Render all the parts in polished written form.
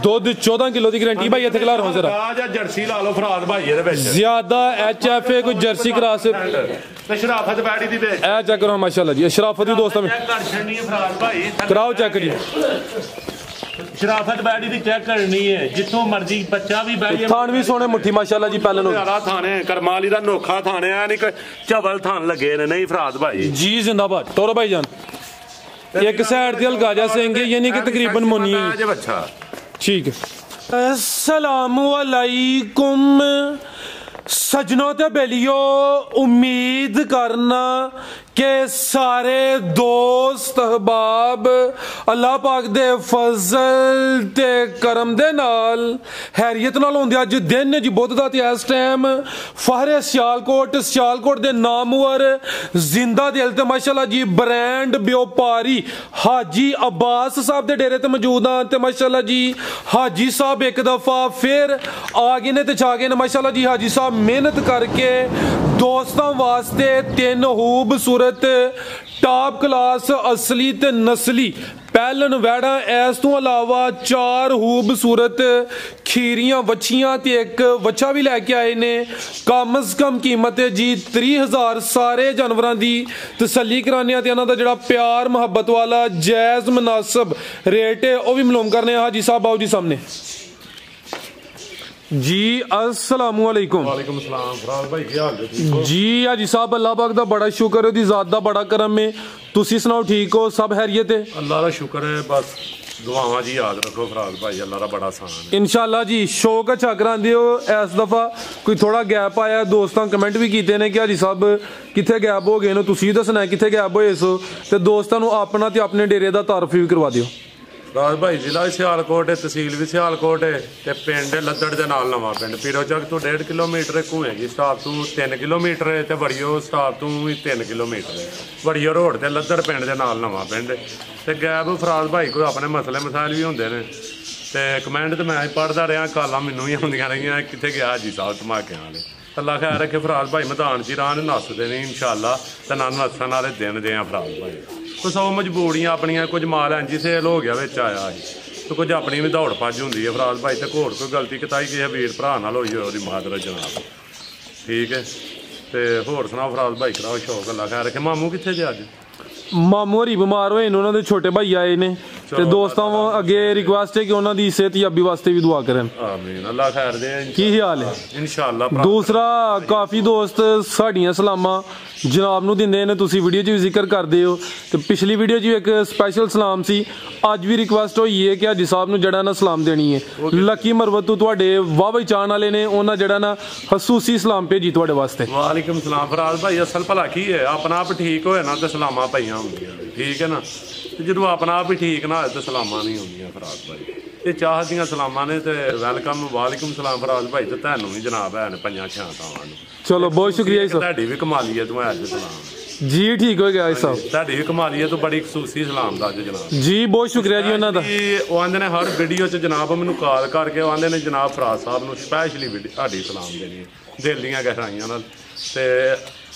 ਦੁੱਧ 14 ਕਿਲੋ ਦੀ ਗਾਰੰਟੀ ਭਾਈ ਇੱਥੇ ਖਲਾ ਰਹਾ ਜ਼ਰਾ ਜਾਂ ਜਰਸੀ ਲਾ ਲਓ ਫਰਾਦ ਭਾਈ ਇਹਦੇ ਵਿੱਚ ਜ਼ਿਆਦਾ HFA ਕੋਈ ਜਰਸੀ ਕਰਾਸ ਤੇ ਸ਼ਰਾਫਤ ਬੈੜੀ ਦੀ ਵੇਚ ਇਹ ਚੈੱਕ ਕਰੋ ਮਾਸ਼ਾਅੱਲਾ ਜੀ ਸ਼ਰਾਫਤ ਦੀ ਦੋਸਤਾਂ में कर छड़नी है फराद भाई कराओ चेक जी शराफत बैठी दी चेक करनी है जिथों मर्जी बच्चा भी बैठी थान भी सोने मुट्ठी माशाल्लाह जी पहले यारा थाने करमाली दा नोखा थाने है नहीं चवल थान लगे ने नहीं फराद भाई जी जिंदाबाद टोरो भाईजान एक साइड ते अलगाजा सिंह यानी कि तकरीबन मुनी है अच्छा ठीक है अस्सलाम वालेकुम सजनों ते बेलियो उम्मीद करना के सारे दोस्त अहबाब अल्लाह पाक दे फजल ते करम दे नाल हैरियत नाल होंदे अज दिन जी बुध दा ते इस टाइम फहरे सियालकोट दे नामवर जिंदा दिल ते माशाल्लाह जी ब्रांड व्यापारी हाजी अब्बास साहब दे डेरे ते मौजूद हां ते माशाल्लाह जी हाजी साहब एक दफा फिर आ गए ने ते छा गए ने माशाल्लाह जी हाजी साहब मेहनत करके दोस्तों वास्ते 3 खूबसूरत टॉप क्लास असली ते नस्ली पैलन वैड़ा इस तो अलावा 4 खूबसूरत खीरियां वछियां ते एक वछा भी लैके आए ने कम अज कम कीमत है जी 30,000 सारे जानवरां दी तसल्ली कराने ते इन्हां दा जेड़ा प्यार मुहब्बत वाला जायज मुनासिब रेट है वह भी मालूम करने हाजी साहब आओ जी सामने जी अस्सलाम वालेकुम वालेकुम सलाम फराद भाई क्या हाल है जी हाजी साहब अल्लाह पाक दा बड़ा शुक्र है दी जात दा बड़ा करम है तुसी सुनाओ ठीक हो सब खैरियत है अल्लाह दा शुक्र है बस दुआवां जी याद रखो फराद भाई अल्लाह दा बड़ा आसान है इंशाल्लाह जी शौक अच्छा करांदे हो इस दफा कोई थोड़ा गैप आया दोस्तां कमेंट भी कीते ने कि हाजी साहब किथे गैप हो गए ने तुसी दसना है किथे गैप होए सो ते दोस्तां नु अपना ते अपने डेरे दा तारुफ भी करवा दियो राज भाई जिला सियालकोट है तहसील भी सियालकोट है ते पिंड लद्दड़ दे नाल नवां पिंड पीरोचक तो 1.5 किलोमीटर घूएगी स्टाफ तो 3 किलोमीटर है ते बड़ियो स्टाफ तो भी 3 किलोमीटर है बड़ियो रोड ते लद्दड़ पिंड दे नाल नवां पिंड ते गैब फराद भाई कोई अपने मसले मसाइल भी होंदे ने ते कमेंट ते मैं पढ़दा रहा कालां मैनूं ही आउंदियां रहियां किथे गया हाजी साहब धमाके वाले अल्लाह खैर रखे फराद भाई मैदान च राह नसदे नहीं इंशाअल्लाह ते ना नस्सन वाले दिन दे फराद भाई कुछ 100 मजबूरियां अपनियां कुछ माल इंजी सेल हो गया बिच आया तो कुछ अपनी भी दौड़ भज होंदी है फराद भाई ते घोड़ कोई गलती किताई किसी वीर भरा नाल होई ओहदी मादर जनाब ठीक है ते होर सुनाओ फराद भाई कराओ शौक अल्लाह खैर रखे मामू किथे जे अज मामू होरी बीमार होए ने उन्होंने छोटे भाई आए ने ते दोस्तों अगे रिक्वेस्ट है कि उन्हों दी सेहतयाबी वास्ते भी दुआ करें आमीन अल्लाह खैर दे की हाल है इंशाअल्लाह दूसरा काफ़ी दोस्त साड़ियां सलामा जनाब नूं दिंदे ने तुसी वीडियो च भी जिक्र करदे हो ते पिछली वीडियो च एक स्पैशल सलाम सी अज भी रिक्वेस्ट होई है कि हाजी साहब नूं जड़ा ना सलाम देनी है लकी मरवत तो तुहाडे वाह भाई चाहण वाले ने उन्हां जड़ा ना खसूसी सलाम भेजी तुहाडे वास्ते वालेकुम सलाम फराज भाई असल भला की है अपना आप ठीक होए ना ते सलामा पईयां होंदियां ठीक है ना जो अपना आप ही ठीक ना हो तो सलामा नहीं होंदियां फराज भाई ये चाह दियां सलामा ने ते वेलकम वालेकुम सलाम फराज भाई ते तैनूं भी जनाब है पंजां छां तावां चलो बहुत शुक्रिया जी तुहाडी भी कमाली है तूं अज सलाम जी ठीक हो गया साहब तुहाडी भी कमाली है तो बड़ी खसूसी सलाम दा जनाब जी बहुत शुक्रिया जी उन्हां दा ਉਹ ਆਂਦੇ ਨੇ हर वीडियो च जनाब मैनूं कॉल करके ਉਹ ਆਂਦੇ ਨੇ जनाब फराज साहब नूं स्पैशली तुहाडी सलाम देनी है दिल दीयां गहराइयां नाल ते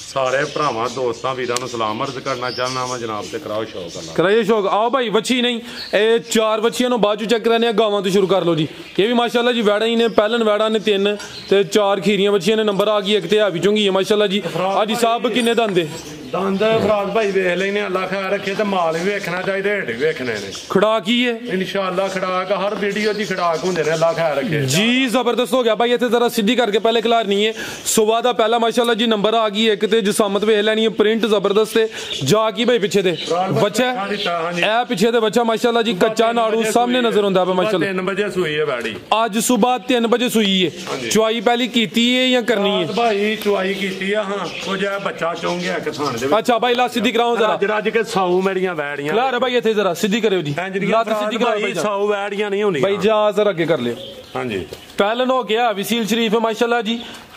सारे भरावां दोस्तां वीरां नूं सलाम अर्ज करना चाहना वा जनाब ते कराओ शौक अल्लाह कराइए शौक आओ भाई वच्छी नहीं ये 4 वच्छियां नूं बाद चेक कराने गावां तो शुरू कर लो जी ये भी माशाल्लाह जी वैड़ा ही ने पहलन वैड़ा ने 3 ते 4 खीरियां वच्छियां ने नंबर आ गई एक ते है भी चुंगी है माशाल्लाह जी हाजी साहब किन्ने दंदे दंद फराज भाई वेख लेने अल्लाह खैर रखे तो माल भी वेखना चाहिए रेट भी वेखने ने खड़ाक ही है इंशाअल्लाह खड़ाक हर वीडियो दी खड़ाक होंदे ने अल्लाह खैर रखे जी जबरदस्त हो गया भाई इत्थे जरा सीधी करके पहले खिलारनी है सुबह दा पहला माशाल्लाह जी नंबर आ गई एक ते जसामत वेख लेनी है प्रिंट जबरदस्त है जा की भाई पीछे दे बच्चा ए पीछे दे बच्चा माशाल्लाह जी कच्चा नाड़ू सामने नजर आंदा है माशाल्लाह 3 बजे सुई है बैड़ी आज सुबह 3 बजे सुई है चुआई पहली कीती है या करनी है भाई चुआई कीती है हां कुछ बच्चा चोंग गया किसान दे अच्छा भाई ला सीधी कराओ जरा रज के 100 मेरियां वैड़ियां ला रे भाई इथे जरा सीधी करियो जी लात सीधी कराओ भाई 100 वैड़ियां नहीं होनी भाई जा जरा आगे कर ले हां जी पहलन हो गया विसील शरीफ है माशाल्लाह जी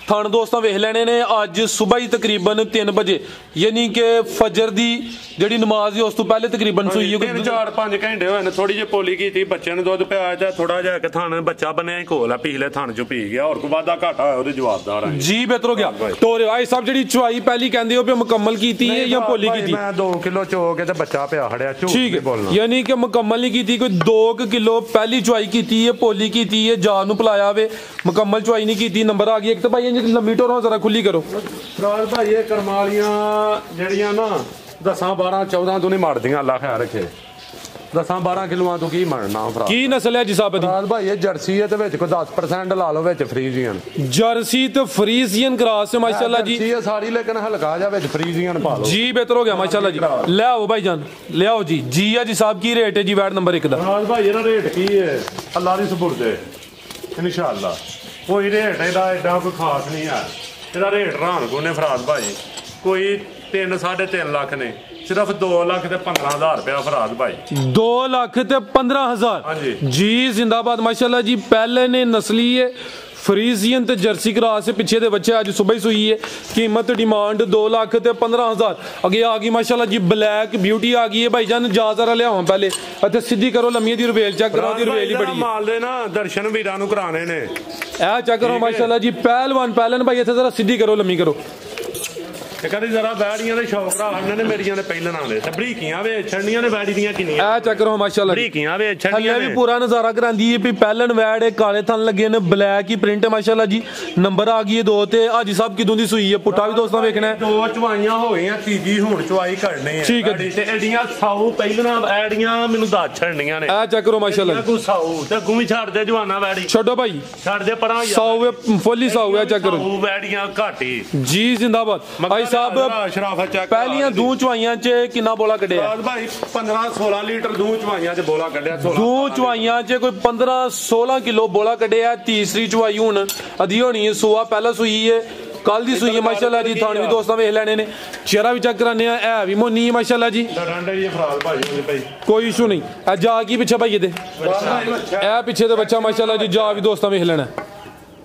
ਥਣ ਦੋਸਤਾਂ ਵੇਖ ਲੈਣੇ ਨੇ ਅੱਜ ਸਵੇਰ ਹੀ ਤਕਰੀਬਨ 3 ਵਜੇ ਯਾਨੀ ਕਿ ਫਜਰ ਦੀ ਜਿਹੜੀ ਨਮਾਜ਼ ਹੈ ਉਸ ਤੋਂ ਪਹਿਲੇ ਤਕਰੀਬਨ ਸੂਈ ਹੈ 4-5 ਘੰਟੇ ਹੋਏ ਨੇ ਥੋੜੀ ਜਿਹੀ ਪੋਲੀ ਕੀਤੀ ਬੱਚਿਆਂ ਨੂੰ ਦੁੱਧ ਪਿਆਇਆ ਤੇ ਥੋੜਾ ਜਿਹਾ ਕਿ ਥਣ ਬੱਚਾ ਬਣਿਆ ਹੀ ਕੋਲ ਆ ਪਿਛਲੇ ਥਣ ਚ ਪੀ ਗਿਆ ਹੋਰ ਕੋਈ ਵਾਧਾ ਘਾਟਾ ਹੋਇਆ ਉਹਦੇ ਜਵਾਬਦਾਰ ਆ ਜੀ ਬਿਹਤਰ ਹੋ ਗਿਆ ਤੋਰੇ ਆਈ ਸਾਹਿਬ ਜਿਹੜੀ ਚਵਾਈ ਪਹਿਲੀ ਕਹਿੰਦੇ ਹੋ ਵੀ ਮੁਕੰਮਲ ਕੀਤੀ ਹੈ ਜਾਂ ਪੋਲੀ ਕੀਤੀ ਮੈਂ 2 ਕਿਲੋ ਚੋ ਕੇ ਤੇ ਬੱਚਾ ਪਿਆ ਖੜਿਆ ਝੂਠ ਨਹੀਂ ਬੋਲਣਾ ਯਾਨੀ ਕਿ ਮੁਕੰਮਲ ਨਹੀਂ ਕੀਤੀ ਕੋਈ 2 ਕਿਲੋ ਪਹਿਲੀ ਚਵਾਈ ਕੀਤੀ ਹੈ ਪੋਲੀ ਕੀਤੀ ਹੈ ਜਾਨ ਨੂੰ ਪਿਲਾਇਆ ਵੇ ਮੁਕੰਮਲ ਚਵਾਈ ਨਹੀਂ ਕੀਤੀ ਨੰਬਰ ਆ ਗਈ ਇੱਕ ਤਾਂ ਭਾਈ ਇੰਜ ਲੰਮੀ ਟੋਰੋਂ ਜ਼ਰਾ ਖੁੱਲੀ ਕਰੋ ਫਰਾਜ਼ ਭਾਈ ਇਹ ਕਰਮਾਲੀਆਂ ਜਿਹੜੀਆਂ ਨਾ 10-12-14 ਤੋਂ ਨਹੀਂ ਮੜਦੀਆਂ ਅੱਲਾ ਖੈਰ ਰੱਖੇ 10-12 ਕਿਲੋਆਂ ਤੋਂ ਕੀ ਮੜਨਾ ਫਰਾਜ਼ ਕੀ ਨਸਲ ਹੈ ਜੀ ਸਾਹਿਬ ਦੀ ਫਰਾਜ਼ ਭਾਈ ਇਹ ਜਰਸੀ ਹੈ ਤੇ ਵਿੱਚ ਕੋਈ 10% ਲਾ ਲਓ ਵਿੱਚ ਫਰੀਜ਼ੀਅਨ ਜਰਸੀ ਤੇ ਫਰੀਜ਼ੀਅਨ ਕਰਾਸ ਹੈ ਮਾਸ਼ਾਅੱਲਾ ਜੀ ਜਰਸੀ ਹੈ ਸਾਰੀ ਲੇਕਿਨ ਹਲਕਾ ਜਿਹਾ ਵਿੱਚ ਫਰੀਜ਼ੀਅਨ ਪਾ ਲਓ ਜੀ ਬਿਹਤਰ ਹੋ ਗਿਆ ਮਾਸ਼ਾਅੱਲਾ ਜੀ ਲੈ ਆਓ ਭਾਈ ਜਾਨ ਲਿਆਓ ਜੀ ਜੀ ਆ ਜੀ ਸਾਹਿਬ ਕੀ ਰੇਟ ਹੈ ਜੀ ਵੈਟ ਨੰਬਰ 1 ਦਾ ਫਰਾਜ਼ ਭਾਈ ਇਹਦਾ ਰੇਟ ਕੀ ਹੈ ਅੱਲਾ ਦੀ ਸਪੁਰਦ ਹੈ ਇਨਸ਼ਾਅੱਲਾ ਕੋਈ ਰੇਟ ਇਹਦਾ ਐਡਾ ਕੋਈ ਖਾਸ ਨਹੀਂ ਹੈ ਇਹਦਾ ਰੇਟ ਰਾਨ ਕੋ ਨੇ ਫਰਾਜ਼ ਭਾਈ ਕੋਈ 3-3.5 ਲੱਖ ਨੇ ਸਿਰਫ 2 ਲੱਖ ਤੇ 15,000 ਰੁਪਇਆ ਫਰਾਜ਼ ਭਾਈ 2 ਲੱਖ ਤੇ 15,000 ਹਾਂਜੀ ਜੀ ਜਿੰਦਾਬਾਦ ਮਾਸ਼ਾਅੱਲਾ ਜੀ ਪਹਿਲੇ ਨੇ ਨਸਲੀ ਹੈ ਫਰੀਜ਼ੀਅਨ ਤੇ ਜਰਸੀ ਕਰਾਸ ਪਿੱਛੇ ਦੇ ਬੱਚੇ ਅੱਜ ਸਵੇਰ ਹੀ ਸੂਈ ਹੈ ਕੀਮਤ ਡਿਮਾਂਡ 2 ਲੱਖ ਤੇ 15,000 ਅੱਗੇ ਆ ਗਈ ਮਾਸ਼ਾਅੱਲਾ ਜੀ ਬਲੈਕ ਬਿਊਟੀ ਆ ਗਈ ਹੈ ਭਾਈ ਜਾਨ ਜਾ ਜ਼ਰਾ ਲਿਆਵਾਂ ਪਹਿਲੇ ਅਤੇ ਸਿੱਧੀ ਕਰੋ ਲੰਮੀ ਦੀ ਰਵੇਲ ਚੈੱਕ ਕਰੋ ਦੀ ਰਵੇਲ ਹੀ ਬੜੀ ਮਾਲ ਦੇ ਨਾ ਦਰਸ਼ਨ ਵੀਰਾਂ ਨੂੰ ਕਰਾਣੇ ਨੇ ਇਹ ਚੈੱਕ ਕਰੋ ਮਾਸ਼ਾਅੱਲਾ ਜੀ ਪਹਿਲਵਾਨ ਭਾਈ ਇੱਥੇ ਜ਼ਰਾ ਸਿੱਧੀ ਕਰੋ ਲੰਮੀ ਕਰੋ ਤੇ ਕਦੀ ਜ਼ਰਾ ਬੈੜੀਆਂ ਦੇ ਸ਼ੌਕ ਰੱਖਣੇ ਨੇ ਮੇਰੀਆਂ ਦੇ ਪਹਿਲਾਂ ਦੇ ਤੇ ਬਰੀਕੀਆਂ ਵੇ ਛੜਨੀਆਂ ਨੇ ਬੈੜੀ ਦੀਆਂ ਕਿੰਨੀਆਂ ਇਹ ਚੈੱਕ ਕਰੋ ਮਾਸ਼ਾਅੱਲਾ ਬਰੀਕੀਆਂ ਵੇ ਛੜਨੀਆਂ ਵੀ ਪੂਰਾ ਨਜ਼ਾਰਾ ਕਰਾਂਦੀ ਹੈ ਵੀ ਪਹਿਲਣ ਵੈੜ ਕਾਲੇ ਥਣ ਲੱਗੇ ਨੇ ਬਲੈਕ ਹੀ ਪ੍ਰਿੰਟ ਮਾਸ਼ਾਅੱਲਾ ਜੀ ਨੰਬਰ ਆ ਗਈ ਹੈ 2 ਤੇ ਅੱਜ ਸਭ ਕਿਦੋਂ ਦੀ ਸੂਈ ਹੈ ਪੁੱਟਾ ਵੀ ਦੋਸਤਾਂ ਵੇਖਣਾ ਹੈ 2 ਚਵਾਈਆਂ ਹੋ ਗਈਆਂ ਤੀਜੀ ਹੁਣ ਚਵਾਈ ਕਰਨੀ ਹੈ ਠੀਕ ਹੈ ਤੇ ਐਡੀਆਂ ਸਾਊ ਪਹਿਲਾਂ ਐਡੀਆਂ ਮੈਨੂੰ ਦੱਸ ਛੜਨੀਆਂ ਨੇ ਇਹ ਚੈੱਕ ਕਰੋ ਮਾਸ਼ਾਅੱਲਾ ਕੋ ਸਾਊ ਤੇ ਅੱਗੋਂ ਵੀ ਛੱਡ ਦੇ ਜਵਾਨਾ ਵੈੜੀ ਛੱਡੋ ਭਾਈ ਛੱਡ ਦੇ ਪਰਾਂ ਸਾਊ ਫੁੱਲੀ ਸਾਊ ਹੈ ਚੈੱਕ ਕਰੋ ਸਾਊ ਵੈੜੀਆਂ ਘਾਟੀ ਜੀ ਜਿੰਦਾਬਾਦ ਭਾਈ ਸਾਹਿਬ ਪਹਿਲੀਆਂ ਦੂ ਚਵਾਈਆਂ 'ਚ ਕਿੰਨਾ ਬੋਲਾ ਕੱਢਿਆ ਭਾਈ 15-16 ਲੀਟਰ ਦੂ ਚਵਾਈਆਂ 'ਚ ਬੋਲਾ ਕੱਢਿਆ ਦੂ ਚਵਾਈਆਂ 'ਚ ਕੋਈ 15-16 ਕਿਲੋ ਬੋਲਾ ਕੱਢਿਆ ਤੀਸਰੀ ਚਵਾਈ ਹੁਣ ਅਧੀ ਹੋਣੀ ਹੈ ਸੂਆ ਪਹਿਲਾਂ ਸੂਈ ਹੈ ਕੱਲ ਦੀ ਸੂਈ ਹੈ ਮਾਸ਼ਾਅੱਲਾ ਜੀ ਥਾਣ ਵੀ ਦੋਸਤਾਂ ਵੇਖ ਲੈਣੇ ਨੇ ਚਿਹਰਾ ਵੀ ਚੈੱਕ ਕਰਾਨੇ ਆ ਇਹ ਵੀ ਮੋਨੀ ਹੈ ਮਾਸ਼ਾਅੱਲਾ ਜੀ ਡੰਡੇ ਜੀ ਫਰਾਜ਼ ਭਾਈ ਕੋਈ ਇਸ਼ੂ ਨਹੀਂ ਇਹ ਜਾ ਕੀ ਪਿੱਛੇ ਭਾਈ ਇਹਦੇ ਇਹ ਪਿੱਛੇ ਤੇ ਬੱਚਾ ਮਾਸ਼ਾਅੱਲਾ ਜੀ ਜਾ ਵੀ ਦੋਸਤਾਂ ਵੇਖ ਲੈਣਾ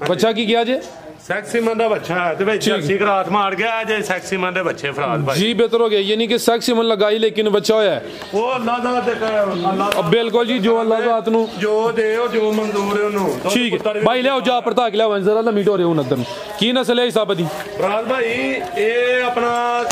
ਬੱਚਾ ਕੀ ਗਿਆ ਜੇ ਸੈਕਸੀ ਮਨ ਦਾ ਬੱਚਾ ਹੈ ਤੇ ਵਿੱਚ ਜਰਸੀ ਕਰਾਸ ਮਾਰ ਗਿਆ ਜੇ ਸੈਕਸੀ ਮਨ ਦੇ ਬੱਚੇ ਫਰਾਜ਼ ਭਾਈ ਜੀ ਬਿਹਤਰ ਹੋ ਗਿਆ ਯਾਨੀ ਕਿ ਸੈਕਸੀ ਮਨ ਲਗਾਈ ਲੇਕਿਨ ਬੱਚਾ ਹੋਇਆ ਹੈ ਉਹ ਅੱਲਾ ਦਾ ਤੇ ਅੱਲਾ ਬਿਲਕੁਲ ਜੀ ਜੋ ਅੱਲਾ ਜ਼ਾਤ ਨੂੰ ਜੋ ਦੇ ਉਹ ਜੋ ਮਨਜ਼ੂਰ ਹੈ ਉਹਨੂੰ ਠੀਕ ਹੈ ਭਾਈ ਲਿਆਓ ਜਾ ਪਰਤਾ ਕੇ ਲਿਆਓ ਜ਼ਰਾ ਲੰਮੀ ਢੋਰੇ ਹੁਣ ਅੰਦਰ ਨੂੰ ਕੀ ਨਸਲ ਹੈ ਹਿਸਾਬ ਦੀ ਫਰਾਜ਼ ਭਾਈ ਇਹ ਆਪਣਾ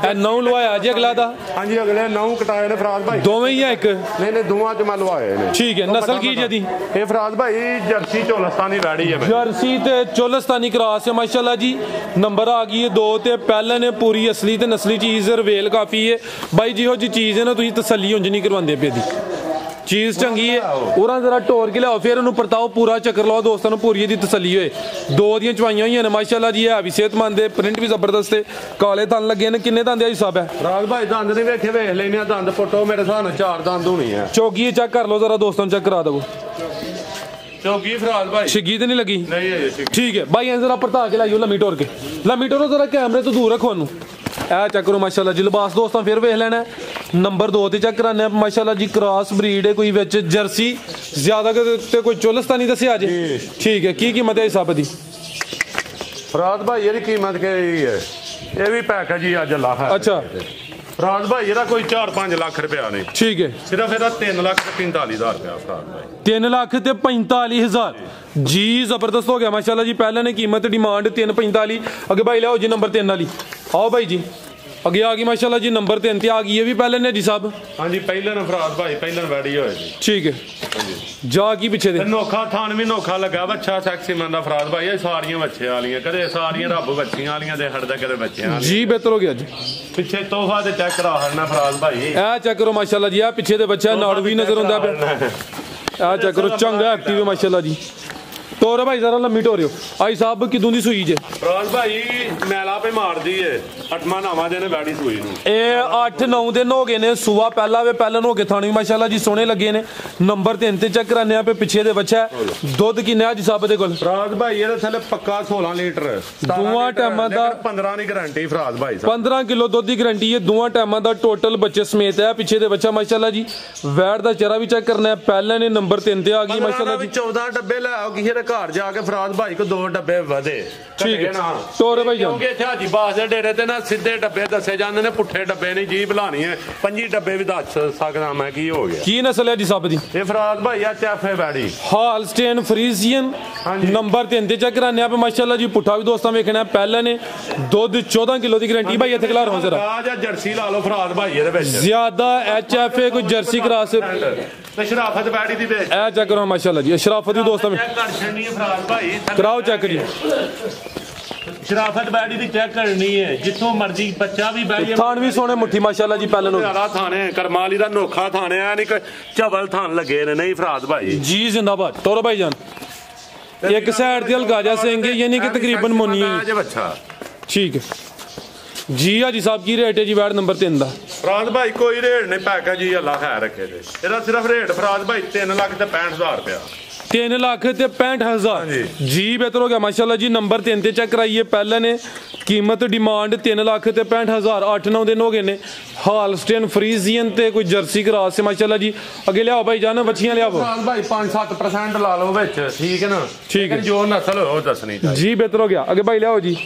ਇਹ 9 ਲਵਾਇਆ ਜੀ ਅਗਲਾ ਦਾ ਹਾਂਜੀ ਅਗਲੇ 9 ਕਟਾਏ ਨੇ ਫਰਾਜ਼ ਭਾਈ ਦੋਵੇਂ ਹੀ ਆ ਇੱਕ ਨਹੀਂ ਦੋਵਾਂ ਚ ਮੈਂ ਲਵਾਏ ਨੇ ਠੀਕ ਹੈ ਨਸਲ ਕੀ ਜਦੀ ਇਹ ਫਰਾਜ਼ ਭਾਈ ਜਰਸੀ ਚੋਲਸਤਾਨੀ ਵੈੜੀ ਹੈ ਜਰਸੀ ਤੇ ਚੋਲਸਤਾਨੀ ਕਰਾਸ ਹੈ ਮਾਸ਼ਾਅੱਲਾ ਜੀ ਨੰਬਰ ਆ ਗਈ ਹੈ 2 ਤੇ ਪਹਿਲਾਂ ਨੇ ਪੂਰੀ ਅਸਲੀ ਤੇ ਨਸਲੀ ਚੀਜ਼ ਰਵੇਲ ਕਾਫੀ ਹੈ ਭਾਈ ਜਿਹੋ ਜੀ ਚੀਜ਼ ਹੈ ਨਾ ਤੁਸੀਂ ਤਸੱਲੀ ਉਂਝ ਨਹੀਂ ਕਰਵਾਉਂਦੇ ਪਏ ਦੀ ਚੀਜ਼ ਚੰਗੀ ਹੈ ਉਹਨਾਂ ਜ਼ਰਾ ਢੋਰ ਕੇ ਲਿਆਓ ਫਿਰ ਉਹਨੂੰ ਪਰਤਾਓ ਪੂਰਾ ਚੱਕਰ ਲਾਓ ਦੋਸਤਾਂ ਨੂੰ ਪੂਰੀ ਦੀ ਤਸੱਲੀ ਹੋਏ 2 ਦੀਆਂ ਚਵਾਈਆਂ ਹੋਈਆਂ ਨੇ ਮਾਸ਼ਾਅੱਲਾ ਜੀ ਹੈ ਵੀ ਸਿਹਤਮੰਦ ਹੈ ਪ੍ਰਿੰਟ ਵੀ ਜ਼ਬਰਦਸਤ ਹੈ ਕਾਲੇ ਦੰਦ ਲੱਗੇ ਨੇ ਕਿੰਨੇ ਦੰਦ ਆ ਜੀ ਸਾਹਿਬ ਹੈ ਫਰਾਜ਼ ਭਾਈ ਦੰਦ ਨਹੀਂ ਵੇਖੇ ਵੇਖ ਲੈਨੇ ਆ ਦੰਦ ਪੁੱਟੋ ਮੇਰੇ ਹਿਸਾਬ ਨਾਲ 4 ਦੰਦ ਹੋਣੀ ਹੈ ਚੌਗੀ ਚੈੱਕ ਕਰ ਲਓ ਜ਼ਰਾ ਦੋਸਤਾਂ ਨੂੰ ਚੈੱਕ ਕਰਾ ਦਵੋ ਚੌਗੀ ਫਰਾਜ਼ ਭਾਈ ਛਿੱਗੀ ਤੇ ਨਹੀਂ ਲੱਗੀ ਨਹੀਂ ਠੀਕ ਹੈ ਭਾਈ ਐਂ ਜ਼ਰਾ ਪਰਤਾ ਕੇ ਲਾਈਓ ਲੰਮੀ ਟੋਰ ਕੇ ਲੰਮੀ ਟੋਰੋ ਜ਼ਰਾ ਕੈਮਰੇ ਤੋਂ ਦੂਰ ਰੱਖੋ ਉਹਨੂੰ ਇਹ ਚੈੱਕ ਕਰੋ ਮਾਸ਼ਾਅੱਲਾ ਜੀ ਲਿਬਾਸ ਦੋਸਤਾਂ ਫਿਰ ਵੇਖ ਲੈਣਾ ਨੰਬਰ 2 ਤੇ ਚੈੱਕ ਕਰਾਨੇ ਆ ਮਾਸ਼ਾਅੱਲਾ ਜੀ ਕ੍ਰਾਸ ਬਰੀਡ ਹੈ ਕੋਈ ਵਿੱਚ ਜਰਸੀ ਜ਼ਿਆਦਾ ਤੇ ਕੋਈ ਚੋਲਸਤਾਨੀ ਦੱਸਿਆ ਜੀ ਠੀਕ ਹੈ ਕੀ ਕੀਮਤ ਹੈ ਹਿਸਾਬ ਦੀ ਫਰਾਜ਼ ਭਾਈ ਇਹਦੀ ਕੀਮਤ ਕੀ ਹੈ ਇਹ ਵੀ ਪੈਕ ਹੈ ਜੀ ਅੱਜ ਅੱਲਾ ਹੈ ਅੱਛਾ ਫਰਾਜ਼ ਭਾਈ ਇਹਦਾ ਕੋਈ 4-5 ਲੱਖ ਰੁਪਇਆ ਨਹੀਂ ਠੀਕ ਹੈ ਸਿਰਫ ਇਹਦਾ 3,45,000 ਰੁਪਇਆ ਫਰਾਜ਼ ਭਾਈ 3,45,000 ਜੀ ਜ਼ਬਰਦਸਤ ਹੋ ਗਿਆ ਮਾਸ਼ਾਅੱਲਾ ਜੀ ਪਹਿਲਾਂ ਨੇ ਕੀਮਤ ਡਿਮਾਂਡ 3,45 ਅੱਗੇ ਭਾਈ ਲਿਆਓ ਜੀ ਨੰਬਰ 3 ਵਾਲੀ ਆਓ ਭਾਈ ਜੀ ਅੱਗੇ ਆ ਗਈ ਮਾਸ਼ਾਅੱਲਾ ਜੀ ਨੰਬਰ 3 ਤੇ ਆ ਗਈ ਇਹ ਵੀ ਪਹਿਲਾਂ ਨੇ ਜੀ ਸਾਹਿਬ ਹਾਂਜੀ ਪਹਿਲਾਂ ਨੇ ਫਰਾਜ਼ ਭਾਈ ਪਹਿਲਾਂ ਵੈੜੀ ਹੋਏ ਜੀ ਠੀਕ ਹੈ ਜਾ ਕੀ ਪਿੱਛੇ ਦੇ ਨੋਖਾ ਥਾਨ ਵੀ ਨੋਖਾ ਲੱਗਾ ਬੱਚਾ ਸੈਕਸੀ ਮਨ ਦਾ ਫਰਾਜ਼ ਭਾਈ ਇਹ ਸਾਰੀਆਂ ਬੱਚੇ ਵਾਲੀਆਂ ਕਦੇ ਸਾਰੀਆਂ ਰੱਬ ਬੱਚੀਆਂ ਵਾਲੀਆਂ ਦੇ ਹੜਦਾ ਕਦੇ ਬੱਚਿਆਂ ਵਾਲੀਆਂ ਜੀ ਬਿਹਤਰ ਹੋ ਗਿਆ ਜੀ ਪਿੱਛੇ ਤੋਹਫਾ ਤੇ ਚੈੱਕ ਕਰਾ ਹੜਨਾ ਫਰਾਜ਼ ਭਾਈ ਇਹ ਚੈੱਕ ਕਰੋ ਮਾਸ਼ਾਅੱਲਾ ਜੀ ਆ ਪਿੱਛੇ ਦੇ ਬੱਚਾ ਨਾੜ ਵੀ ਨਜ਼ਰ ਆਉਂਦਾ ਪਿਆ ਆ ਚੈੱਕ ਕਰੋ ਚੰਗਾ ਐਕਟਿਵ ਹੈ ਮਾਸ਼ਾਅੱਲਾ ਜੀ ਤੋਰ ਭਾਈ ਜ਼ਰਾ ਲੰਮੀ ਟੋਰਿਓ ਆਈ ਸਾਹਿਬ ਕਿਦੋਂ ਦੀ ਸੂਈ ਜੇ ਫਰਾਜ਼ ਭਾਈ ਮੈਲਾ ਪੇ ਮਾਰਦੀ ਏ 8ਵਾਂ 9ਵਾਂ ਦਿਨ ਵੈੜੀ ਸੂਈ ਨੂੰ ਇਹ 8-9 ਦਿਨ ਹੋ ਗਏ ਨੇ ਸੂਆ ਪਹਿਲਾ ਵੇ ਪਹਿਲਾਂ ਹੋ ਕੇ ਥਾਣੀ ਮਾਸ਼ਾਅੱਲਾ ਜੀ ਸੋਹਣੇ ਲੱਗੇ ਨੇ ਨੰਬਰ 3 ਤੇ ਚੈੱਕ ਕਰਾਨੇ ਆ ਪੇ ਪਿੱਛੇ ਦੇ ਬੱਚਾ ਦੁੱਧ ਕਿੰਨਾ ਜੀ ਸਾਹਿਬ ਦੇ ਕੋਲ ਫਰਾਜ਼ ਭਾਈ ਇਹਦੇ ਥੱਲੇ ਪੱਕਾ 16 ਲੀਟਰ ਦੋਵਾਂ ਟਾਈਮਾਂ ਦਾ 15 ਦੀ ਗਾਰੰਟੀ ਫਰਾਜ਼ ਭਾਈ 15 ਕਿਲੋ ਦੁੱਧ ਦੀ ਗਾਰੰਟੀ ਹੈ ਦੋਵਾਂ ਟਾਈਮਾਂ ਦਾ ਟੋਟਲ ਬੱਚੇ ਸਮੇਤ ਹੈ ਪਿੱਛੇ ਦੇ ਬੱਚਾ ਮਾਸ਼ਾਅੱਲਾ ਜੀ ਵੈੜ ਦਾ ਚਿਹਰਾ ਵੀ ਚੈੱਕ ਕਰਨਾ ਹੈ ਪਹਿਲਾਂ ਨੇ ਨੰਬਰ 3 ਤੇ ਆ ਗਈ ਮਾਸ਼ਾਅੱਲਾ ਜੀ 14 ਡੱਬੇ ਲੈ ਆਓ ਕਿਸੇ ਦੇ ਘਰ ਜਾ ਕੇ ਫਰਾਦ ਭਾਈ ਕੋ 2 ਡੱਬੇ ਵਧੇ ਠੀਕ ਹੈ ਤੋਰੇ ਭਾਈ ਜਾਨ ਕਿਉਂਕਿ ਇੱਥੇ ਹਾਜੀ ਬਾਸ ਦੇ ਡੇਰੇ ਤੇ ਨਾ ਸਿੱਧੇ ਡੱਬੇ ਦੱਸੇ ਜਾਂਦੇ ਨੇ ਪੁੱਠੇ ਡੱਬੇ ਨਹੀਂ ਜੀ ਬੁਲਾਣੀ ਹੈ 25 ਡੱਬੇ ਵੀ ਦੱਸ ਸਕਦਾ ਮੈਂ ਕੀ ਹੋ ਗਿਆ ਕੀ ਨਸਲ ਹੈ ਜੀ ਸਭ ਦੀ ਇਹ ਫਰਾਦ ਭਾਈ ਆ ਚਾਫੇ ਬੈੜੀ ਹਾਲਸਟੇਨ ਫਰੀਜ਼ੀਅਨ ਨੰਬਰ 3 ਤੇ ਚੈੱਕ ਕਰਾਨੇ ਆ ਮਾਸ਼ਾਅੱਲਾ ਜੀ ਪੁੱਠਾ ਵੀ ਦੋਸਤਾਂ ਵੇਖਣਾ ਪਹਿਲਾਂ ਨੇ ਦੁੱਧ 14 ਕਿਲੋ ਦੀ ਗਾਰੰਟੀ ਭਾਈ ਇੱਥੇ ਖਿਲਾਰ ਹੋ ਜ਼ਰਾ ਆ ਜਾਂ ਜਰਸੀ ਲਾ ਲਓ ਫਰਾਦ ਭਾਈ ਇਹਦੇ ਵਿੱਚ ਜ਼ਿਆਦਾ HFA ਕੋਈ ਜਰਸੀ ਕਰਾਸ ਤੇ ਸ਼ਰਾਫਤ ਬੈੜੀ ਦੀ ਵੇਚ ਇਹ ਚੈੱਕ ਕਰੋ ਮਾਸ਼ਾਅੱਲਾ ਜੀ ਸ਼ਰਾਫਤ ਵੀ ਦੋਸਤਾਂ ਚੈੱਕ ਕਰ ਛੱਡਣੀ ਹੈ ਫਰਾਦ ਭਾਈ ਕਰਾਓ ਚੈੱਕ ਜੀ ਸ਼ਰਾਫਤ ਬੈੜੀ ਦੀ ਚੈੱਕ ਕਰਨੀ ਹੈ ਜਿੱਥੋਂ ਮਰਜ਼ੀ ਬੱਚਾ ਵੀ ਬਹਿ ਜਾਏ ਥਾਣ ਵੀ ਸੋਹਣੇ ਮੁੱਠੀ ਮਾਸ਼ਾਅੱਲਾ ਜੀ ਪਹਿਲਾਂ ਨੂੰ ਸਾਰਾ ਥਾਣੇ ਕਰਮਾਲੀ ਦਾ ਨੋਖਾ ਥਾਣੇ ਆ ਨਹੀਂ ਚਵਲ ਥਾਣ ਲੱਗੇ ਨੇ ਨਹੀਂ ਫਰਾਦ ਭਾਈ ਜੀ ਜ਼ਿੰਦਾਬਾਦ ਤੋਰੋ ਭਾਈ ਜਾਨ ਇੱਕ ਸਾਈਡ ਤੇ ਹਲਗਾਜਾ ਸਿੰਘ ਯਾਨੀ ਕਿ ਤਕਰੀਬਨ ਮੋਨੀ ਹੈ ਬੱਚਾ ਠੀਕ ਹੈ ਜੀ ਆ ਜੀ ਸਾਹਿਬ ਕੀ ਰੇਟ ਹੈ ਜੀ ਵਾਰਡ ਨੰਬਰ 3 ਦਾ ਫਰਾਦ ਭਾਈ ਕੋਈ ਰੇਟ ਨਹੀਂ ਪੈਕਾ ਜੀ ਅੱਲਾ ਖੈਰ ਰੱਖੇ ਤੇ ਇਹਦਾ ਸਿਰਫ ਰੇਟ ਫਰਾਦ ਭਾਈ 3 ਲੱਖ ਤੇ 65000 ਰੁਪਇਆ 3 ਲੱਖ ਤੇ 65000 ਜੀ ਬਿਹਤਰ ਹੋ ਗਿਆ ਮਾਸ਼ਾਅੱਲਾ ਜੀ ਨੰਬਰ 3 ਤੇ ਚੈੱਕ ਕਰਾਈਏ ਪਹਿਲਾਂ ਨੇ ਕੀਮਤ ਡਿਮਾਂਡ 3 ਲੱਖ ਤੇ 65000 8-9 ਦਿਨ ਹੋ ਗਏ ਨੇ ਹਾਲਸਟੇਨ ਫਰੀਜ਼ੀਅਨ ਤੇ ਕੋਈ ਜਰਸੀ ਕਰਾਸ ਹੈ ਮਾਸ਼ਾਅੱਲਾ ਜੀ ਅੱਗੇ ਲਿਆਓ ਭਾਈ ਜਾਨ ਬੱਚੀਆਂ ਲਿਆਓ ਫਰਾਦ ਭਾਈ 5-7% ਲਾ ਲਓ ਵਿੱਚ ਠੀਕ ਹੈ ਨਾ ਠੀਕ ਹੈ ਜੋ ਨਸਲ ਉਹ ਦੱਸਣੀ ਚਾਹੀਦੀ ਜੀ ਬਿਹਤਰ ਹੋ ਗਿਆ ਅੱਗੇ ਭਾਈ ਲਿਆਓ ਜੀ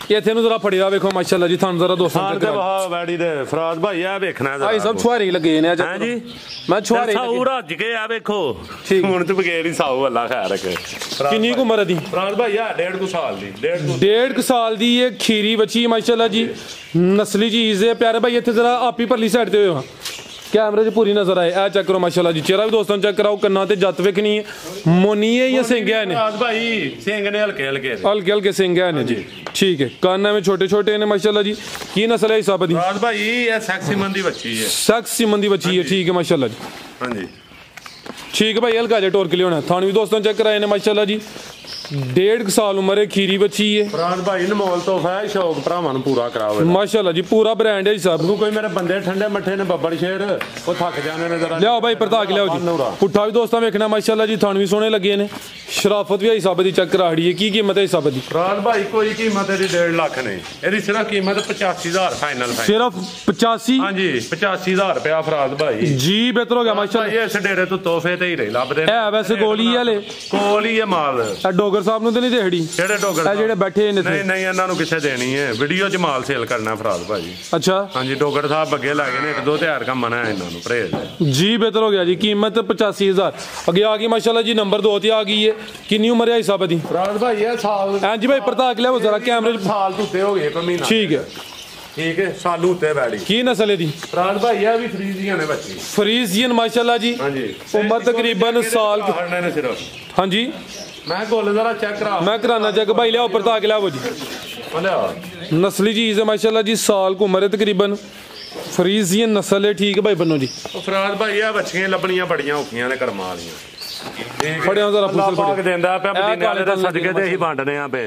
ਇੱਥੇ ਨੂੰ ਜ਼ਰਾ ਫੜਿਆ ਵੇਖੋ ਮਾਸ਼ਾਅੱਲਾ ਜੀ ਤੁਹਾਨੂੰ ਜ਼ਰਾ ਦੋਸਤਾਂ ਤੇ ਵਾਹ ਵੈੜੀ ਦੇ ਫਰਾਦ ਭਾਈ ਆ ਵੇਖਣਾ ਭਾਈ ਸਭ ਛੁਹਾਰੇ ਲੱਗੇ ਨੇ ਹਾਂ ਜੀ ਮੈਂ ਛੁਹਾਰੇ ਸਾਊ ਰੱਜ ਕੇ ਆ ਵੇਖੋ ਹੁਣ ਤੇ ਬਗੈਰ ਹੀ ਸਾਊ ਅੱਲਾ ਖੈਰ ਰੱਖੇ ਕਿੰਨੀ ਕੁ ਉਮਰ ਦੀ ਫਰਾਦ ਭਾਈ ਆ 1.5 ਸਾਲ ਦੀ 1.5 ਸਾਲ ਦੀ ਇਹ ਖੀਰੀ ਬੱਚੀ ਮਾਸ਼ਾਅੱਲਾ ਜੀ ਨਸਲੀ ਚੀਜ਼ ਹੈ ਪਿਆਰੇ ਭਾਈ ਇੱਥੇ ਜ਼ਰਾ ਆਪੀ ਪਰਲੀ ਸਾਈਡ ਤੇ ਹੋਇਆ कैमरे च पूरी नजर आए ए चेक करो माशाल्लाह जी चेहरा भी दोस्तों चेक कराओ कन्ना ते जत वेखनी है मोनी है या सिंग है ने भाई सिंग ने हल्के हल्के सिंग है ने जी ठीक है कान में छोटे छोटे ने माशाल्लाह जी की नस्ल है हिसाब दी राज भाई ये सेक्सीमन दी बच्ची है सेक्सीमन दी बच्ची है ठीक है माशाल्लाह जी हां जी ठीक है भाई हल्का जे टोर के लिए होना थान भी दोस्तों चेक कराए ने माशाल्लाह जी 1.5 साल उम्र है खीरी बच्ची है फराद भाई नमोल तोहफा है शौक भरावां नु पूरा कराओ माशाल्लाह जी पूरा ब्रांड है जी साहब कोई मेरे बंदे ठंडे मट्ठे ने बब्बड़ शेर वो थक जाने ने जरा लियाओ भाई परता के लियाओ जी पुट्ठा भी दोस्तों वेखना माशाल्लाह जी थान भी सोहने लगे ने शराफत भी है हिसाब दी चेक कराड़ी है की कीमत है हिसाब दी फराद भाई कोई कीमत है 1.5 लाख नहीं एदी सिर्फ कीमत 85000 फाइनल सिर्फ 85 हां जी 85000 रुपया फराद भाई जी बेहतर हो गया माशाल्लाह ये इस डेरे तो तोहफे ते ही रही लभदे है वैसे गोली वाले कोल ही है माल डोगर साहब नु ते नहीं देहड़ी ਜਿਹੜੇ ਡੋਗਰ ਜਿਹੜੇ ਬੈਠੇ ਨੇ ਨਹੀਂ ਇਹਨਾਂ ਨੂੰ ਕਿਸੇ ਦੇਣੀ ਹੈ ਵੀਡੀਓ 'ਚ ਮਾਲ ਸੇਲ ਕਰਨਾ ਫਰਾਦ ਭਾਜੀ ਅੱਛਾ ਹਾਂਜੀ ਡੋਗਰ ਸਾਹਿਬ ਅੱਗੇ ਲੱਗੇ ਨੇ 1-2 ਤਿਆਰ ਕੰਮ ਮਨਾ ਇਹਨਾਂ ਨੂੰ ਪਰਹੇਜ਼ ਜੀ ਬਿਹਤਰ ਹੋ ਗਿਆ ਜੀ ਕੀਮਤ 85000 ਅੱਗੇ ਆ ਗਈ ਮਾਸ਼ਾਅੱਲਾ ਜੀ ਨੰਬਰ 2 ਤੇ ਆ ਗਈ ਹੈ ਕਿੰਨੀ ਉਮਰ ਹੈ ਹਿਸਾਬ ਦੀ ਫਰਾਦ ਭਾਈ ਇਹ ਸਾਲ ਹਾਂਜੀ ਭਾਈ ਪ੍ਰਤਾਪ ਲਿਆਓ ਜ਼ਰਾ ਕੈਮਰੇ 'ਚ ਸਾਲ ਤੋਂ ਉੱਤੇ ਹੋ ਗਏ ਕੋਈ ਮਹੀਨਾ ਠੀਕ ਹੈ ਸਾਲੂ ਉੱਤੇ ਬੈੜੀ ਕੀ ਨਸਲ ਹੈ ਦੀ ਫਰਾਦ ਭਾਈ ਇਹ ਵੀ ਫਰੀਜ਼ੀਆਂ ਨੇ ਬੱਚੀ ਫਰੀਜ਼ੀਅਨ ਮਾਸ਼ਾਅੱਲਾ ਜੀ ਹਾਂਜੀ ਉਮਰ ਤਕਰੀਬਨ ਸਾਲ ਨੇ ਸਿਰਫ ਹਾਂਜੀ मैं गोल जरा चेक करा मैं कराना चेक भाई लियाओ परता के लियाओ जी नस्ली चीज है माशाल्लाह जी साल को उम्र है तकरीबन फरीजियन नस्ल है ठीक है भाई बनो जी फराद भाई आ बच्चियां लभणियां बड़ियां औखियां ने करमां वालियां फड़िया जरा फुसल पाक देंदा पे मदीने वाले दे सदके ते ही बांटने आ पे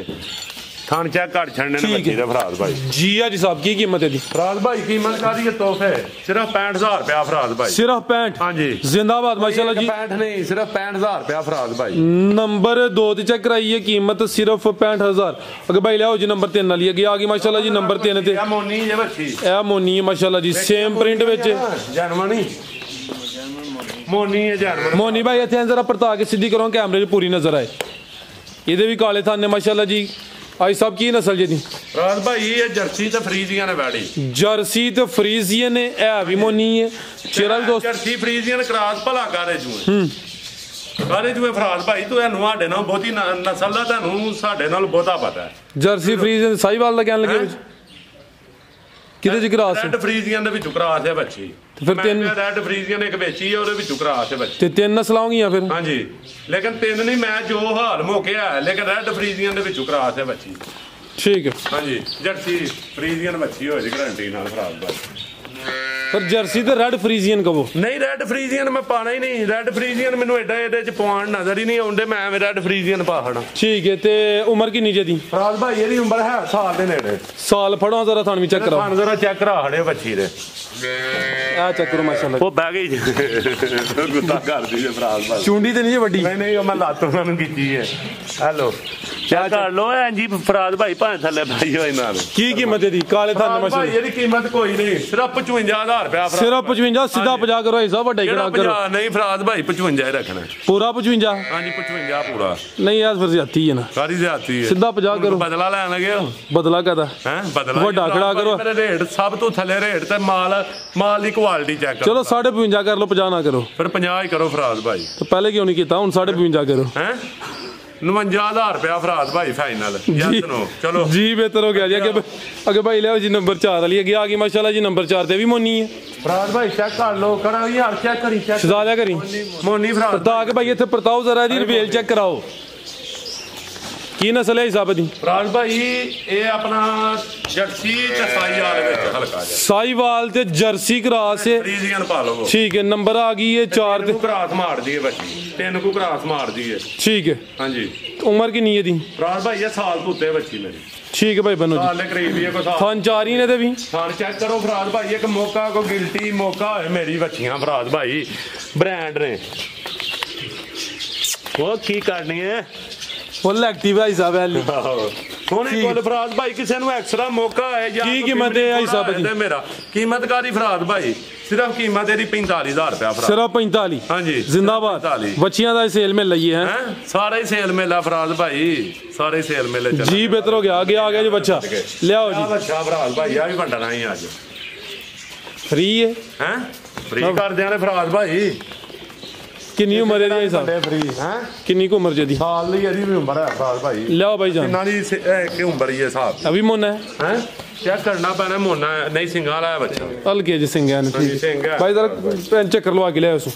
थान चेक कर छड़ने ने बच्ची दे फराद भाई जी हां जी साहब की कीमत है दी फराद भाई कीमत का दी है तोहफे सिर्फ 65000 रुपया फराद भाई सिर्फ 65 हां जी जिंदाबाद माशाल्लाह जी 65 नहीं सिर्फ 65000 रुपया फराद भाई नंबर 2 ते चेक कराइए कीमत सिर्फ 65000 अगर भाई लियाओ जी नंबर 3 वाली आ गई माशाल्लाह जी नंबर 3 ते ए मोनी ये बच्ची ए मोनी है माशाल्लाह जी सेम प्रिंट विच जानवनी मोनी है जानवर मोनी भाई इत्थे जरा परता के सीधी करो कैमरे 'च पूरी नजर आए इहदे भी काले थाने माशाल्लाह जी आई सब की नस्ल जी राज भाई ये जर्सी ते फ्रीजियन है बैड़ी जर्सी ते फ्रीजियन है भी मोनी है चेहरा भी दोस्त जर्सी फ्रीजियन क्रॉस भला गारे जुए फराद भाई तू एनु साडे नाल बहुती नस्ल दा तैनू साडे नाल बहुता पता है जर्सी फ्रीजियन साहीवाल दा कहन लगे विच किदे च क्रॉस रेड फ्रीजियन दे विचों क्रॉस है बच्ची फिर तीन रेड फ्रीजियन एक बेची है ओदे विचों क्रॉस है बच्ची ते तीन नस्लां होंगियां फिर हां जी लेकिन तीन नहीं मैं जो हाल मोके है लेकिन रेड फ्रीजियन दे विचों क्रॉस है बच्ची ठीक है हां जी जर्सी फ्रीजियन बच्ची होए दी गारंटी नाल फराद भाई पर जर्सी ते रेड फ्रीजियन कहो नहीं रेड फ्रीजियन मैं पाना ही नहीं रेड फ्रीजियन मैनू एडा एदे च पवान नजर ही नहीं आउंदे मैं रेड फ्रीजियन पाहना ठीक है ते उम्र किन्नी जे दी फराद भाई एदी उम्र है साल दे नेड़े साल फड़ो जरा थान भी चेक कराओ थान जरा चेक करा हड़े बच्ची दे ਆ ਚੱਕ ਕਰੋ ਮਾਸ਼ਾਅੱਲਾ ਉਹ ਬਹਿ ਗਈ ਗੁੱਸਾ ਕਰਦੀ ਜੇ ਫਰਾਜ਼ ਭਾਈ ਚੁੰਡੀ ਤੇ ਨਹੀਂ ਜੇ ਵੱਡੀ ਨਹੀਂ ਉਹ ਮੈਂ ਲੱਤ ਉਹਨਾਂ ਨੂੰ ਕੀਤੀ ਹੈ ਹੈਲੋ ਚੈੱਕ ਕਰ ਲੋ ਐਂ ਜੀ ਫਰਾਜ਼ ਭਾਈ ਭਾਵੇਂ ਥੱਲੇ ਭਾਈ ਹੋਏ ਨਾਲ ਕੀ ਕੀਮਤ ਇਹਦੀ ਕਾਲੇ ਥਾਨ ਭਾਈ ਮਾਸ਼ਾਅੱਲਾ ਇਹਦੀ ਕੀਮਤ ਕੋਈ ਨਹੀਂ ਸਿਰਫ 55000 ਰੁਪਇਆ ਸਿਰਫ 55 ਸਿੱਧਾ 50 ਕਰੋ ਹਿਸਾਬ ਵੱਡਾ ਹੀ ਕਰਾ ਕਰੋ ਨਹੀਂ ਫਰਾਜ਼ ਭਾਈ 55 ਹੀ ਰੱਖਣਾ ਪੂਰਾ 55 ਹਾਂਜੀ 55 ਪੂਰਾ ਨਹੀਂ ਯਾਰ ਫਿਰ ਜ਼ਿਆਦਤੀ ਹੈ ਨਾ ਸਾਰੀ ਜ਼ਿਆਦਤੀ ਹੈ ਸਿੱਧਾ 50 ਕਰੋ ਬਦਲਾ ਲੈਣ ਲੱਗੇ ਹੋ ਬਦਲਾ ਕਹਦਾ ਹੈ ਬਦਲਾ ਵੱਡਾ ਖੜਾ ਕਰੋ ਮੇਰੇ ਰੇਟ ਸਭ ਤੋਂ ਥੱਲੇ ਰੇਟ ਤੇ ਮਾਲ ਦੀ ਕੁਆਲਿਟੀ ਚੈੱਕ ਚਲੋ 55 ਕਰ ਲਓ 50 ਨਾ ਕਰੋ ਫਿਰ 50 ਹੀ ਕਰੋ ਫਰਾਜ਼ ਭਾਈ ਤੇ ਪਹਿਲੇ ਕਿਉਂ ਨਹੀਂ ਕੀਤਾ ਹੁਣ 55 ਕਰੋ ਹੈ 59000 ਰੁਪਇਆ ਫਰਾਜ਼ ਭਾਈ ਫਾਈਨਲ ਯਸ ਨੋ ਚਲੋ ਜੀ ਬਿਹਤਰ ਹੋ ਗਿਆ ਜੀ ਅੱਗੇ ਭਾਈ ਲਿਆਓ ਜੀ ਨੰਬਰ 4 ਵਾਲੀ ਅੱਗੇ ਆ ਗਈ ਮਾਸ਼ਾਅੱਲਾ ਜੀ ਨੰਬਰ 4 ਤੇ ਵੀ ਮੋਨੀ ਹੈ ਫਰਾਜ਼ ਭਾਈ ਚੈੱਕ ਕਰ ਲਓ ਕਰਾ ਯਾਰ ਚੈੱਕ ਕਰੀ ਚੈੱਕ ਸਜਾ ਲਿਆ ਕਰੀ ਮੋਨੀ ਫਰਾਜ਼ ਪਤਾ ਕਿ ਭਾਈ ਇੱਥੇ ਪਰਤਾਓ ਜ਼ਰਾ ਇਹਦੀ ਰਿਵੇਲ ਚੈੱਕ ਕਰਾਓ ਕੀ ਨਸਲ ਹੈ ਹਿਸਾਬ ਦੀ ਫਰਾਜ਼ ਭਾਈ ਇਹ ਆਪਣਾ ਜਰਸੀ ਤੇ ਸਾਈਵਾਲ ਵਿੱਚ ਹਲਕਾ ਜਿਹਾ ਸਾਈਵਾਲ ਤੇ ਜਰਸੀ ਕਰਾਸ ਹੈ ਫਰੀਜ਼ੀਅਨ ਪਾ ਲਓ ਠੀਕ ਹੈ ਨੰਬਰ ਆ ਗਈ ਹੈ 4 ਤੇ ਕਰਾਸ ਮਾਰਦੀ ਹੈ ਬੱਚੀ 3 ਕੁ ਕਰਾਸ ਮਾਰਦੀ ਹੈ ਠੀਕ ਹੈ ਹਾਂਜੀ ਉਮਰ ਕਿੰਨੀ ਹੈ ਦੀ ਫਰਾਜ਼ ਭਾਈ ਇਹ ਸਾਲ ਤੋਂ ਉੱਤੇ ਬੱਚੀ ਮੇਰੀ ਠੀਕ ਹੈ ਭਾਈ ਬਨੋ ਜੀ ਸਾਲ ਦੇ ਕਰੀਬ ਹੀ ਹੈ ਕੋਈ ਸਾਲ ਥਾਂ ਚਾਰੀ ਨੇ ਤੇ ਵੀ ਥਾਂ ਚੈੱਕ ਕਰੋ ਫਰਾਜ਼ ਭਾਈ ਇੱਕ ਮੌਕਾ ਕੋਈ ਗਿਲਟੀ ਮੌਕਾ ਹੋਏ ਮੇਰੀ ਬੱਚੀਆਂ ਫਰਾਜ਼ ਭਾਈ ਬ੍ਰਾਂਡ ਨੇ ਉਹ ਕੀ ਕਰਨੀ ਹੈ ਫੁੱਲ ਐਕਟਿਵ ਹੈ ਹਿਸਾਬ ਵਾਲੀ ਸੋਹਣੀ ਕੋਲ ਫਰਾਜ਼ ਭਾਈ ਕਿਸੇ ਨੂੰ ਐਕਸਟਰਾ ਮੌਕਾ ਹੈ ਜਾਂ ਕੀ ਕੀਮਤ ਹੈ ਹਿਸਾਬ ਦੀ ਮੇਰਾ ਕੀਮਤ ਕਾਦੀ ਫਰਾਜ਼ ਭਾਈ ਸਿਰਫ ਕੀਮਤ ਇਹਦੀ 45000 ਰੁਪਇਆ ਫਰਾਜ਼ ਸਿਰਫ 45 ਹਾਂਜੀ ਜ਼ਿੰਦਾਬਾਦ ਬੱਚੀਆਂ ਦਾ ਸੇਲ ਮਿਲ ਲਈਏ ਹੈ ਸਾਰਾ ਹੀ ਸੇਲ ਮੇਲਾ ਫਰਾਜ਼ ਭਾਈ ਸਾਰੇ ਸੇਲ ਮੇਲੇ ਚੱਲ ਜੀ ਬਿਹਤਰ ਹੋ ਗਿਆ ਆ ਗਿਆ ਜੀ ਬੱਚਾ ਲਿਆਓ ਜੀ ਬੱਚਾ ਫਰਾਜ਼ ਭਾਈ ਆ ਵੀ ਵੰਡਣਾ ਹੀ ਅੱਜ ਫ੍ਰੀ ਹੈ ਫ੍ਰੀ ਕਰਦਿਆਂ ਨੇ ਫਰਾਜ਼ ਭਾਈ ਕਿੰਨੀ ਉਮਰ ਹੈ ਜੀ ਸਾਹਿਬ ਫ੍ਰੀ ਹੈ ਕਿੰਨੀ ਕੁ ਉਮਰ ਜੀ ਸਾਲ ਦੀ ਇਹਦੀ ਵੀ ਉਮਰ ਹੈ ਫਰਾਜ਼ ਭਾਈ ਲਿਆਓ ਭਾਈ ਜਾਨ ਕਿੰਨਾ ਦੀ ਕਿ ਉਮਰ ਹੀ ਹੈ ਸਾਹਿਬ ਅਭੀ ਮੋਨਾ ਹੈ ਚੈੱਕ ਕਰਨਾ ਪੈਣਾ ਮੋਨਾ ਨਹੀਂ ਸਿੰਘਾਂ ਵਾਲਾ ਬੱਚਾ ਹਲਕੇ ਜੀ ਸਿੰਘਾਂ ਨੇ ਭਾਈ ਜਰਾ ਪੈਨ ਚੱਕਰ ਲਵਾ ਕੇ ਲਿਆਓ ਉਸ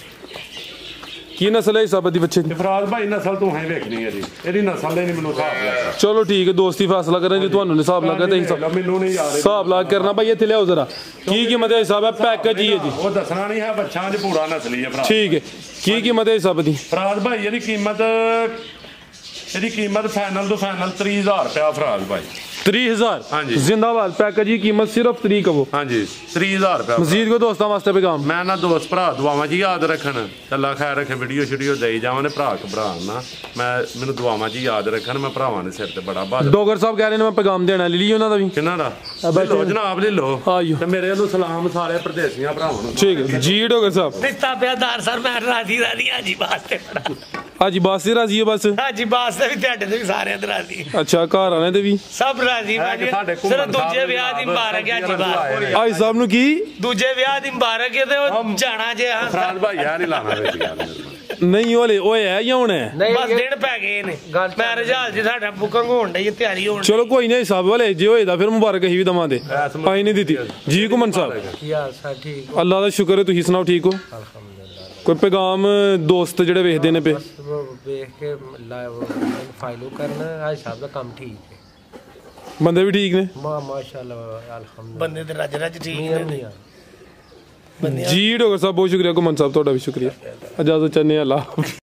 ਕੀ ਨਸਲ ਹੈ ਹਿਸਾਬ ਦੀ ਬੱਚੇ ਦੀ ਫਰਾਜ਼ ਭਾਈ ਨਸਲ ਤੂੰ ਹੈ ਵੇਖਣੀ ਹੈ ਜੀ ਇਹਦੀ ਨਸਲ ਦੇ ਨਹੀਂ ਮੈਨੂੰ ਹਿਸਾਬ ਲੱਗਾ ਚਲੋ ਠੀਕ ਹੈ ਦੋਸਤੀ ਫੈਸਲਾ ਕਰਾਂ ਜੀ ਤੁਹਾਨੂੰ ਹਿਸਾਬ ਲੱਗਾ ਤੇ ਮੈਨੂੰ ਨਹੀਂ ਯਾਦ ਹਿਸਾਬ ਲਾ ਕਰਨਾ ਭਾਈ ਇੱਥੇ ਲਿਆਓ ਜ਼ਰਾ ਕੀ ਕੀਮਤ ਹੈ ਹਿਸਾਬ ਹੈ ਪੈਕੇਜ ਹੀ ਹੈ ਜੀ ਉਹ ਦੱਸਣਾ ਨਹੀਂ ਹੈ ਬੱਚਾ ਅੱਜ ਪੂਰਾ ਨਸਲੀ ਹੈ ਫਰਾਜ਼ ਠੀਕ ਹੈ ਕੀ ਕੀਮਤ ਹੈ ਹਿਸਾਬ ਦੀ ਫਰਾਜ਼ ਭਾਈ ਇਹਦੀ ਕੀਮਤ ਫਾਈਨਲ ਤੋਂ ਫਾਈਨਲ 30000 ਰੁਪਇਆ ਫਰਾਜ਼ ਭਾਈ 30000 ਹਾਂਜੀ जिंदाबाद पैकेज की कीमत सिर्फ 3 कहो ਹਾਂਜੀ 30000 ਰੁਪਇਆ मजीद को दोस्तों वास्ते पैगाम ਮੈਂ ਨਾ ਦੋਸਤ ਭਰਾ ਦੁਆਵਾਂ ਜੀ ਯਾਦ ਰੱਖਣ ਅੱਲਾ ਖੈਰ ਰੱਖੇ ਵੀਡੀਓ ਸ਼ੀਡੀਓ ਦੇਈ ਜਾਵਾਂ ਨੇ ਭਰਾ ਘਬਰਾ ਨਾ ਮੈਂ ਮੈਨੂੰ ਦੁਆਵਾਂ ਜੀ ਯਾਦ ਰੱਖਣ ਮੈਂ ਭਰਾਵਾਂ ਦੇ ਸਿਰ ਤੇ ਬੜਾ ਬਾਦ डोगर साहब कह रहे हैं मैं पैगाम देना ले लियो ना दा भी ਕਿੰਨਾ ਦਾ ਲੋ ਜਨਾਬ ਲੈ ਲੋ आइयो ਤੇ ਮੇਰੇ ਵੱਲੋਂ ਸਲਾਮ ਸਾਰੇ ਪ੍ਰਦੇਸੀਆਂ ਭਰਾਵਾਂ ਨੂੰ ठीक है जी डोगर साहब रिश्ता प्यादार सर मैं राजी राजी हाजी बात हाजी बास से राजी है बस हाजी बात से भी ਤੁਹਾਡੇ ਤੇ ਵੀ ਸਾਰਿਆਂ ਦੇ ਰਾਜੀ अच्छा घर आने दे भी ਸਭ ਰਾਜੀ ਸਿਰ ਦੂਜੇ ਵਿਆਹ ਦੀ ਮੁਬਾਰਕ ਹੈ ਜੀ ਬਾਤ आई साहब नु की ਦੂਜੇ ਵਿਆਹ ਦੀ ਮੁਬਾਰਕ ਹੈ ਤੇ ਉਹ ਜਾਣਾ ਜੇ ਹਾਂ ਫਰਾਜ਼ ਭਾਈ ਆ ਨਹੀਂ ਲਾਣਾ ਵਿੱਚ ਗੱਲ नहीं ओले ओए है या होना है ਬਸ ਦਿਨ ਪੈ ਗਏ ਨੇ ਮੈਰਿਜ ਹਾਲ ਜੀ ਸਾਡਾ ਬੁਕਿੰਗ ਹੋਣ ਡਈ ਤਿਆਰੀ ਹੋਣ चलो कोई नहीं साहब वाले जे होएदा फिर मुबारक ही भी दवा दे आई नहीं दी जी कुमन साहब ਯਾਰ ਸਾ ਠੀਕ अल्लाह दा शुक्र है तुसी सुनाओ ठीक हो कोई पैगाम दोस्त ਜਿਹੜੇ ਵੇਖਦੇ ਨੇ ਪੇ ਵੇਖ ਕੇ ਫਾਈਲੋ ਕਰਨਾ ਅੱਜ ਸਾਹਿਬ ਦਾ ਕੰਮ ਠੀਕ ਹੈ ਬੰਦੇ ਵੀ ਠੀਕ ਨੇ ਮਾਸ਼ਾਅੱਲਾ ਅਲਹਮਦੁਲਿਲਾ ਬੰਦੇ ਤੇ ਰੱਜ ਰੱਜ ਠੀਕ ਨੇ जी डॉक्टर साहब बहुत शुक्रिया कुमन साहब ਤੁਹਾਡਾ ਵੀ ਸ਼ੁਕਰੀਆ ਇਜਾਜ਼ਤ ਚਾਹਨੇ ਅੱਲਾ